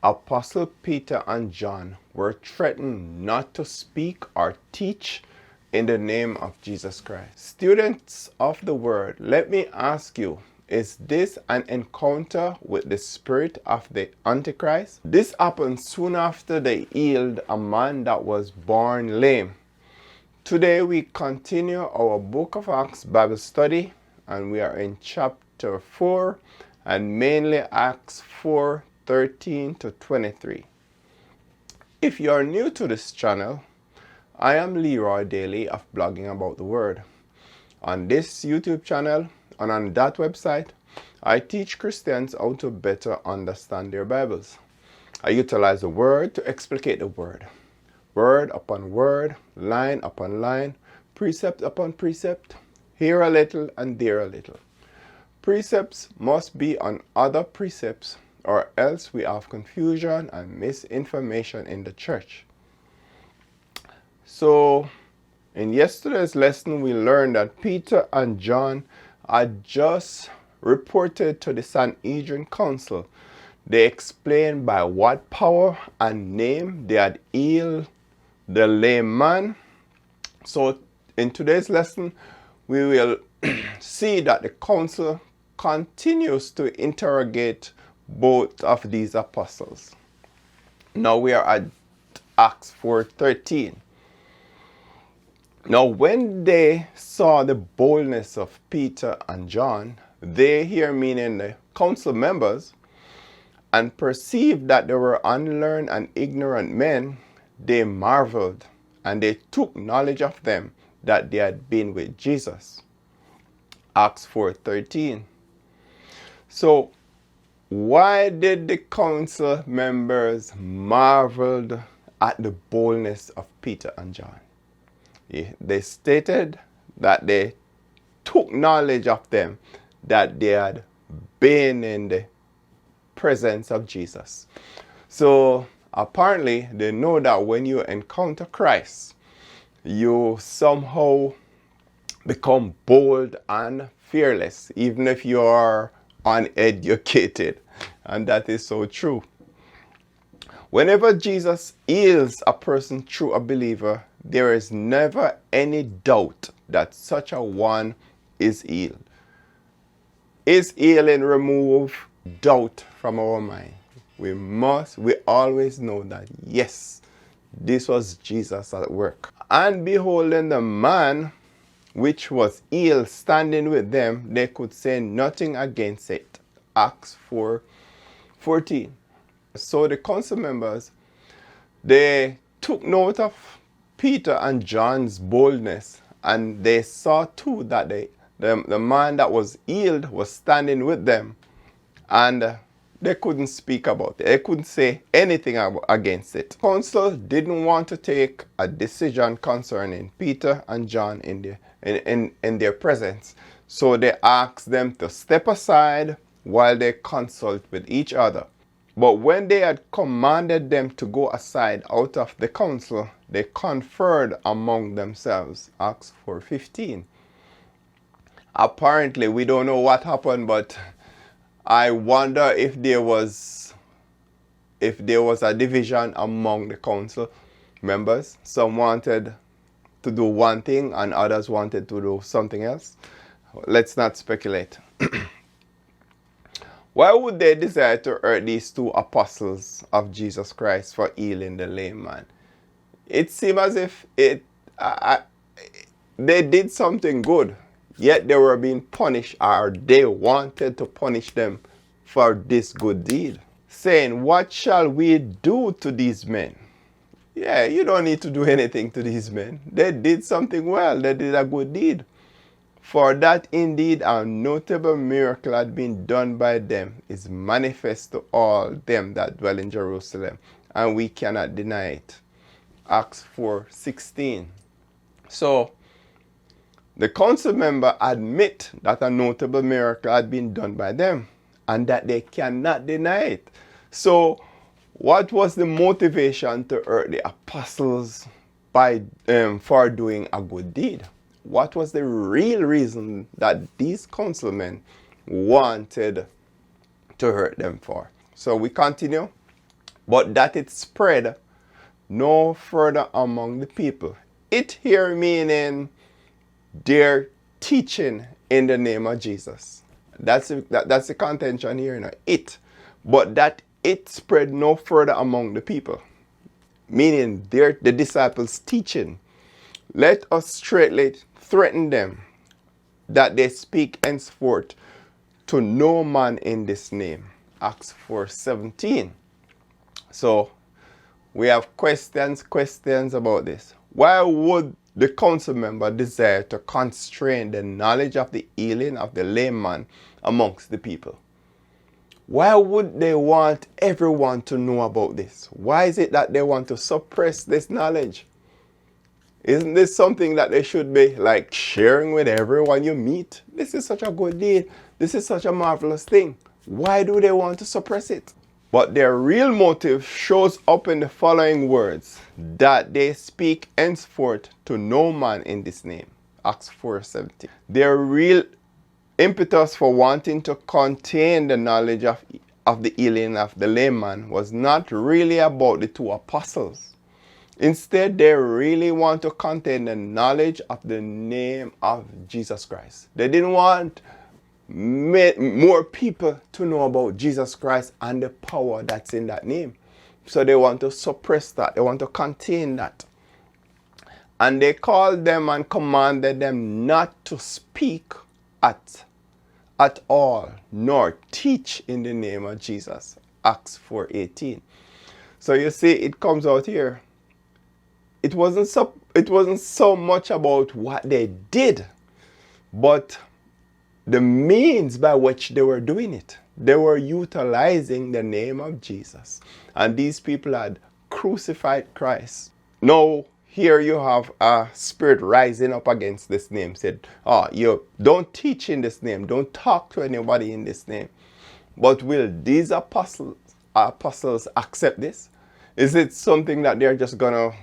Apostle Peter and John were threatened not to speak or teach in the name of Jesus Christ. Students of the word, let me ask you, is this an encounter with the spirit of the antichrist? This happened soon after they healed a man that was born lame. Today we continue our Book of Acts Bible study, and we are in chapter 4 and mainly Acts 4:13 to 23. If you are new to this channel, I am Leroy Daley of Blogging About the Word. On this YouTube channel and on that website, I teach Christians how to better understand their Bibles. I utilize the Word to explicate the Word. Word upon word, line upon line, precept upon precept, here a little and there a little. Precepts must be on other precepts, or else we have confusion and misinformation in the church. So, in yesterday's lesson, we learned that Peter and John had just reported to the Sanhedrin Council. They explained by what power and name they had healed the lame man. So, in today's lesson, we will see that the council continues to interrogate both of these apostles. Now we are at Acts 4:13. Now when they saw the boldness of Peter and John, they, here meaning the council members, and perceived that they were unlearned and ignorant men, they marveled, and they took knowledge of them that they had been with Jesus. Acts 4:13. So, why did the council members marvel at the boldness of Peter and John? They stated that they took knowledge of them that they had been in the presence of Jesus. So, apparently, they know that when you encounter Christ, you somehow become bold and fearless, even if you are uneducated. And that is so true. Whenever Jesus heals a person through a believer, there is never any doubt that such a one is healed. His healing remove doubt from our mind. We always know that, yes, this was Jesus at work. And beholding the man which was healed standing with them, they could say nothing against it. Acts 4:14. So the council members, they took note of Peter and John's boldness, and they saw too that the man that was healed was standing with them, and they couldn't speak about it. They couldn't say anything against it. The council didn't want to take a decision concerning Peter and John in their presence. So they asked them to step aside while they consult with each other. But when they had commanded them to go aside out of the council, they conferred among themselves. Acts 4:15. Apparently, we don't know what happened, but I wonder if there was a division among the council members. Some wanted to do one thing and others wanted to do something else. Let's not speculate. Why would they desire to hurt these two apostles of Jesus Christ for healing the lame man? It seemed as if they did something good, yet they were being punished, or they wanted to punish them for this good deed, saying, "What shall we do to these men?" Yeah, you don't need to do anything to these men. They did something well. They did a good deed. For that indeed a notable miracle had been done by them is manifest to all them that dwell in Jerusalem, and we cannot deny it. Acts 4:16. So, the council member admit that a notable miracle had been done by them, and that they cannot deny it. So, what was the motivation to hurt the apostles for doing a good deed? What was the real reason that these councilmen wanted to hurt them for? So we continue. but that it spread no further among the people. It here meaning their teaching in the name of Jesus. That's the contention here, you know. It. But that it spread no further among the people. Meaning the disciples' teaching. Let us straightly threaten them that they speak henceforth to no man in this name. Acts 4:17. So we have questions about this. Why would the council member desire to constrain the knowledge of the healing of the lame man amongst the people? Why would they want everyone to know about this? Why is it that they want to suppress this knowledge? Isn't this something that they should be like sharing with everyone you meet? This is such a good deed. This is such a marvelous thing. Why do they want to suppress it? But their real motive shows up in the following words, that they speak henceforth to no man in this name. Acts 4:17. Their real impetus for wanting to contain the knowledge of the healing of the lame man was not really about the two apostles. Instead, they really want to contain the knowledge of the name of Jesus Christ. They didn't want more people to know about Jesus Christ and the power that's in that name. So they want to suppress that. They want to contain that. And they called them and commanded them not to speak at all, nor teach in the name of Jesus. Acts 4:18. So you see, it comes out here. It wasn't so much about what they did, but the means by which they were doing it. They were utilizing the name of Jesus. And these people had crucified Christ. Now, here you have a spirit rising up against this name. Said, you don't teach in this name. Don't talk to anybody in this name. But will these apostles accept this? Is it something that they're just going to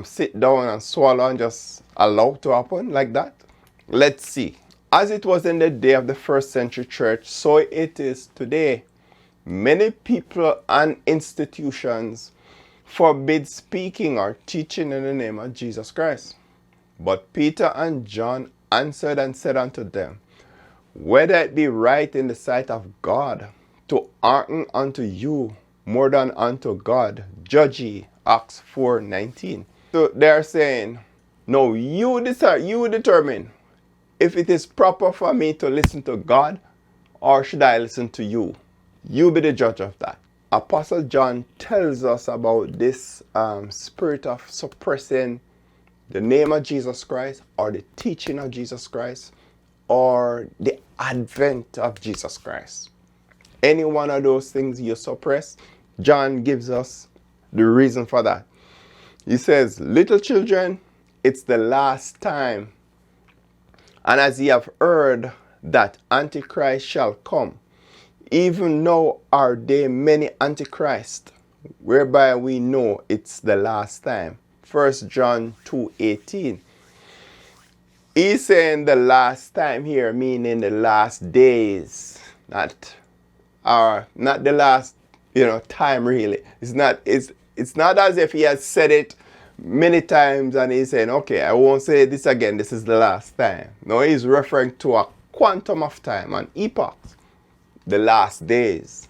sit down and swallow and just allow to happen like that? Let's see. As it was in the day of the first century church, so it is today. Many people and institutions forbid speaking or teaching in the name of Jesus Christ. But Peter and John answered and said unto them, whether it be right in the sight of God to hearken unto you more than unto God, judge ye. Acts 4:19. So they are saying, no, you determine if it is proper for me to listen to God or should I listen to you. You be the judge of that. Apostle John tells us about this spirit of suppressing the name of Jesus Christ or the teaching of Jesus Christ or the advent of Jesus Christ. Any one of those things you suppress, John gives us the reason for that. He says, little children, it's the last time. And as ye have heard that antichrist shall come, even now are there many antichrists, whereby we know it's the last time. 1 John 2:18. He's saying the last time here, meaning the last days, not the last time really. It's not as if he has said it many times and he's saying, okay, I won't say this again, this is the last time. No, he's referring to a quantum of time, an epoch, the last days.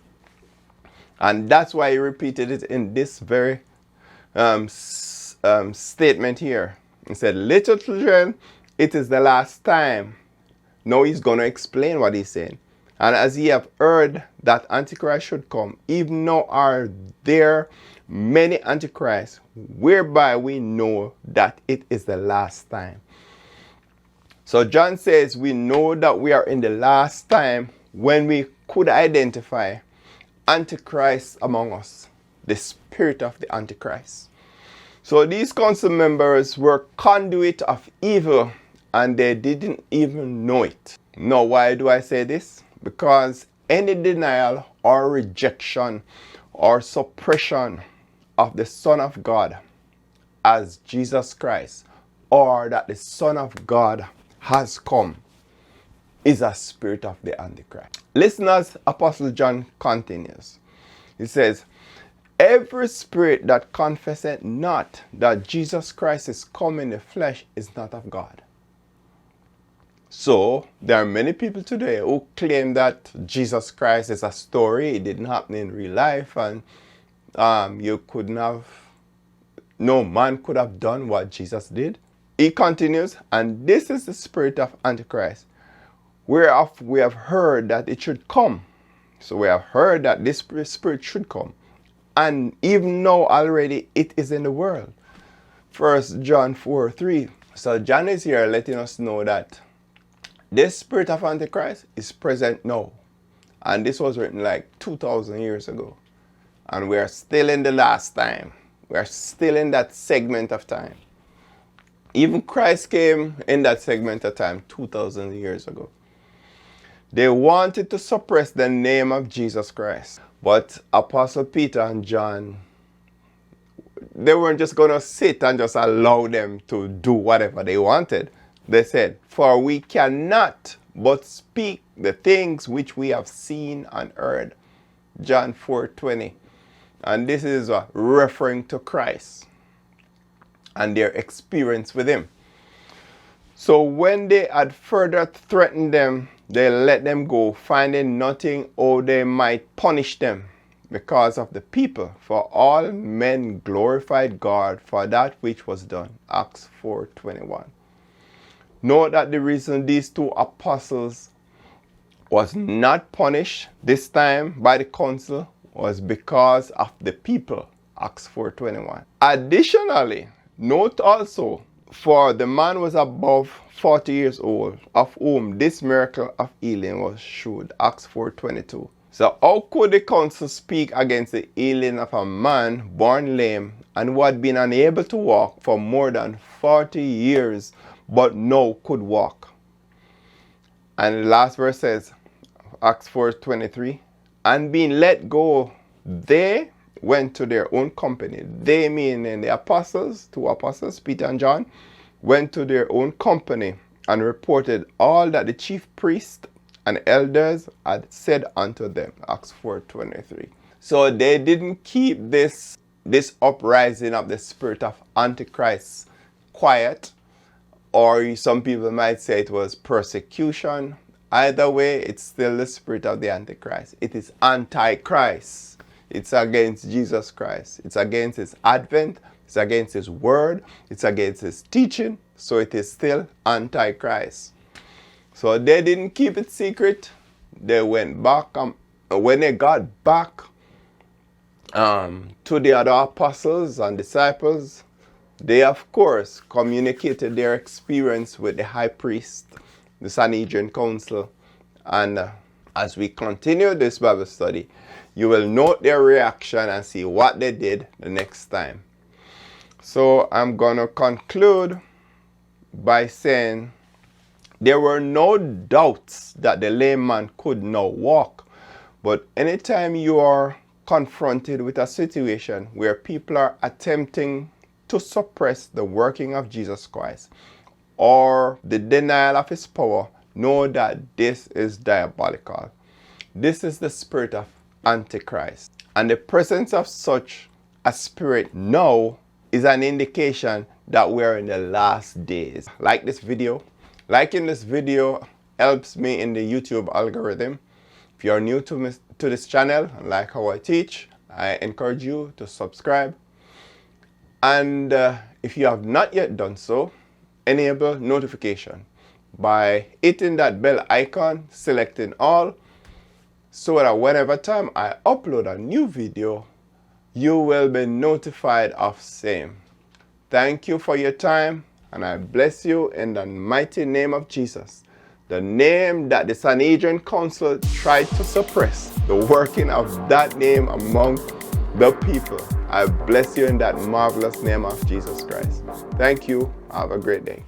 And that's why he repeated it in this very statement here. He said, little children, it is the last time. Now he's going to explain what he's saying. And as ye have heard that Antichrist should come, even now are there many antichrists, whereby we know that it is the last time. So John says we know that we are in the last time when we could identify Antichrist among us, the spirit of the Antichrist. So these council members were conduit of evil and they didn't even know it. Now, why do I say this? Because any denial or rejection or suppression of the Son of God as Jesus Christ, or that the Son of God has come, is a spirit of the Antichrist. Listen as Apostle John continues. He says, Every spirit that confesseth not that Jesus Christ is come in the flesh is not of God. So, there are many people today who claim that Jesus Christ is a story, it didn't happen in real life, and no man could have done what Jesus did. He continues, and this is the spirit of antichrist, whereof we have heard that it should come. So we have heard that this spirit should come. And even now already it is in the world. 1 John 4:3. So John is here letting us know that this spirit of antichrist is present now. And this was written like 2,000 years ago. And we are still in the last time. We are still in that segment of time. Even Christ came in that segment of time 2,000 years ago. They wanted to suppress the name of Jesus Christ. But Apostle Peter and John, they weren't just going to sit and just allow them to do whatever they wanted. They said, for we cannot but speak the things which we have seen and heard. John 4:20. And this is referring to Christ and their experience with him. So when they had further threatened them, they let them go, finding nothing how they might punish them because of the people. For all men glorified God for that which was done. Acts 4:21. Note that the reason these two apostles was not punished this time by the council was because of the people. Acts 4:21. Additionally, note also, for the man was above 40 years old, of whom this miracle of healing was shewed. Acts 4:22. So how could the council speak against the healing of a man born lame and who had been unable to walk for more than 40 years, but now could walk? And the last verse says, Acts 4:23, and being let go, they went to their own company. They meaning the apostles, two apostles, Peter and John, went to their own company and reported all that the chief priests and elders had said unto them. Acts 4:23. So they didn't keep this uprising of the spirit of Antichrist quiet, or some people might say it was persecution. Either way, it's still the spirit of the Antichrist. It is antichrist. It's against Jesus Christ. It's against his advent. It's against his word. It's against his teaching. So it is still antichrist. So they didn't keep it secret. They went back. When they got back to the other apostles and disciples, they of course communicated their experience with the high priest, the Sanhedrin Council. And as we continue this Bible study, you will note their reaction and see what they did the next time. So I'm going to conclude by saying there were no doubts that the lame man could now walk. But anytime you are confronted with a situation where people are attempting to suppress the working of Jesus Christ or the denial of his power, know that this is diabolical. This is the spirit of Antichrist. And the presence of such a spirit now is an indication that we're in the last days. Like this video. Liking this video helps me in the YouTube algorithm. If you're new to this channel and like how I teach, I encourage you to subscribe. And if you have not yet done so, enable notification by hitting that bell icon, selecting all, so that whenever time I upload a new video, you will be notified of same. Thank you for your time, and I bless you in the mighty name of Jesus, the name that the Sanhedrin Council tried to suppress, the working of that name among the people. I bless you in that marvelous name of Jesus Christ. Thank you. Have a great day.